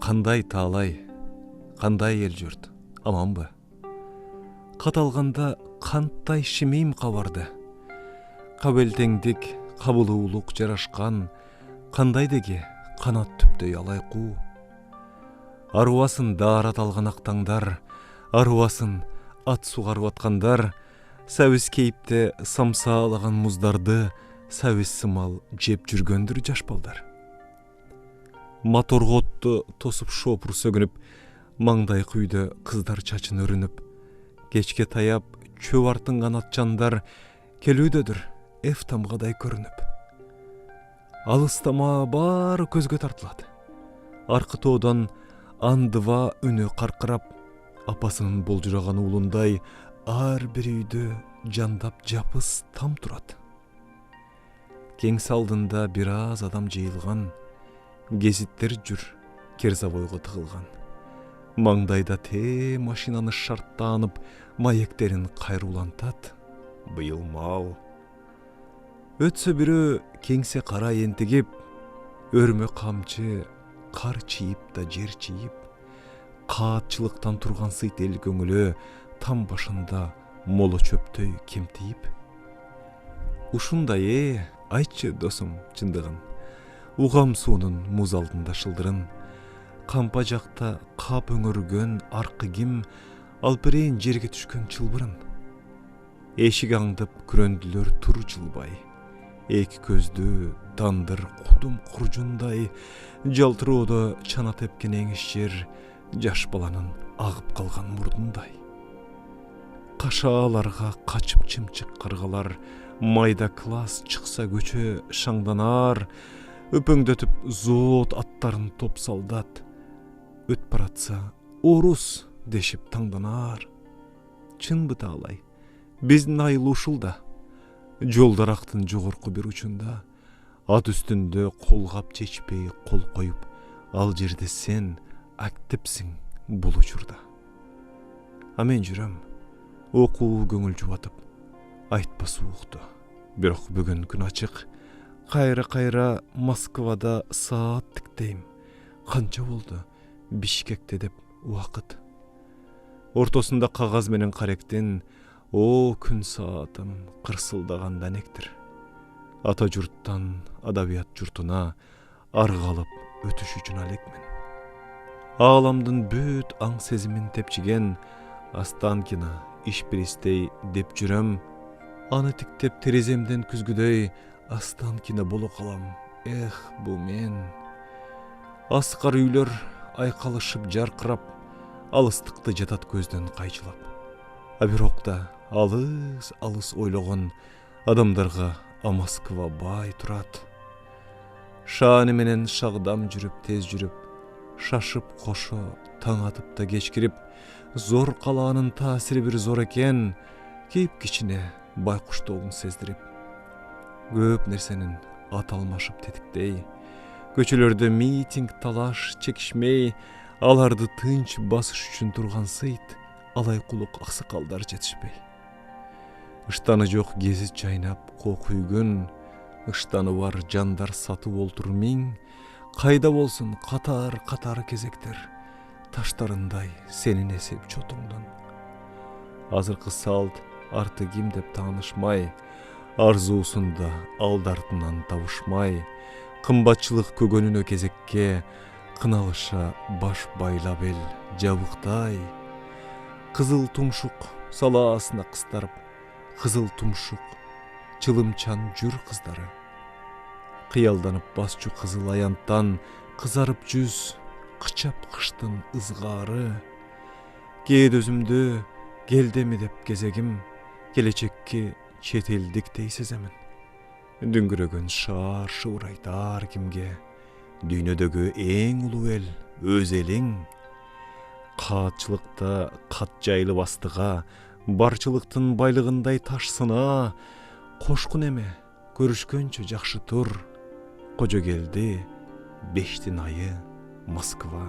Қандай талай, қандай ел жұрт, аман ба? Қаталғанда қанттай шимейм қабарды. Қабелтеңдік, қабылулық жарашқан, қандай деге қанат түпті ялай қу. Аруасын дарат алған ақтаңдар, аруасын ат суғарып атқандар, сәуіз кейіпті самсалаған мұздарды сәуіз сымал жеп жүргендір жашпалдар. Моторға отты тосып шопыр сөгініп, маңдай құйды қыздар чачын өрініп, кешке таяп чөп артынған атчандар келудедір эфтамғадай көрініп. Алыстама бар көзге тартылады. Арқы тодан андыва үні қарқырап, апасының болжыраған улындай ар бір үйді жандап жапыс там тұрады. Кеңс алдында біраз адам жиылған, гезиттер жүр керзавойға тығылған. Маңдайда те машинаны шарттанып, маектерін қайрулантат. Бұйыл мал. Өтсі бірі кеңсе қара ентігіп, өрмі қамчы қар чиіп да жер чиіп, қатшылықтан тұрған сыйт ел көңілі там башында молы чөптэй кемтейіп. Ушындай айтшы досым чындығын, уғам суының мұз алдында шылдырын, қампа жақта қап өңірген арқы кем, алпірейін жерге түшкен чылбырын. Ешік аңдып күренділер тұр жылбай, екі көзді дандыр құдым құржындай, жалтыроды чана тепкен еңіс жер, жаш баланың ағып қалған мұрдындай. Қашаларға қачып чымчық қырғалар, майда класс шықса көче шаңданар, өпөңдетіп зоот аттарын топ салдат. Өт баратса орус дешіп таңданар. Чын бұта алай, біздің айыл ушылда, жолдарақтың жоғырқы бір ұчында, ат үстінде қолғап чечпей қол қойып, ал жерде сен актіпсің бұл ұчырда. Амен жүрім, оқу көңіл жуатып, айтпа суықты. Бірақ бүгін күн ачық, қайра Москвада саат тіктейм. Қанша болды Бишкекте деп уақыт. Ортосында қағаз менен қаректен, о күн саатым қырсылдаған дәнектір. Ата жұрттан адабият жұртына арғалып өтіш үшін алекмен. Аламдың бүт аң сезімін тепчіген, Останкина Ишпиристей деп жүрім. Аны тіктеп тереземден күзгідей, Останкина болу қалам. Эх, бұл мен. Асқар үйлер айқалышып жарқырап, алыстықты жатат көзден қайчылап. Абирокта алыс ойлаған адамдарға Москва бай тұрат. Шаны менен шағдам жүріп, тез жүріп, шашып қошы таң атып та кешкіріп, зор қаланың тасыры бір зор екен, кейіп кішіне байқұштоғын сездіріп. Көп нәрсенің аталмашып тетіктей, көчелерді митинг талаш чекішмей, аларды тынч басыш үшін тұрған сыйт, алай құлық ақсақалдар жетішпей. Ыштаны жоқ гезит чайнап қоқ үйгін, ыштаны бар жандар саты олтыр миң, қайда болсын қатар кезектер, таштарындай сенің есеп чотыңдан. Азырқы салт арты ким деп танышмай, арзуысында алдартынан тавышмай, қымбатшылық көгөнүнө кезекке, қыналыша баш байлап ел жабықтай. Қызыл тұмшық саласына қыстарып, қызыл тұмшық чылымчан жүр қыздары. Қиялданып басчу қызыл аянттан, қызарып жүз қычап қыштың ызғары. Кед өзімді келдемі деп кезегім, келечекке четелдіктей сеземін. Дүңгіреген шар шуырайтар кімге, дүйнөдөгү эң улуу эл өз элиң. Катчылыкта кат жайлы бастыга, барчылыктын байлыгындай ташсына, кошкун эме көрүшкөнчө жакшы тур. Кожо келди 5-тин айы Москва.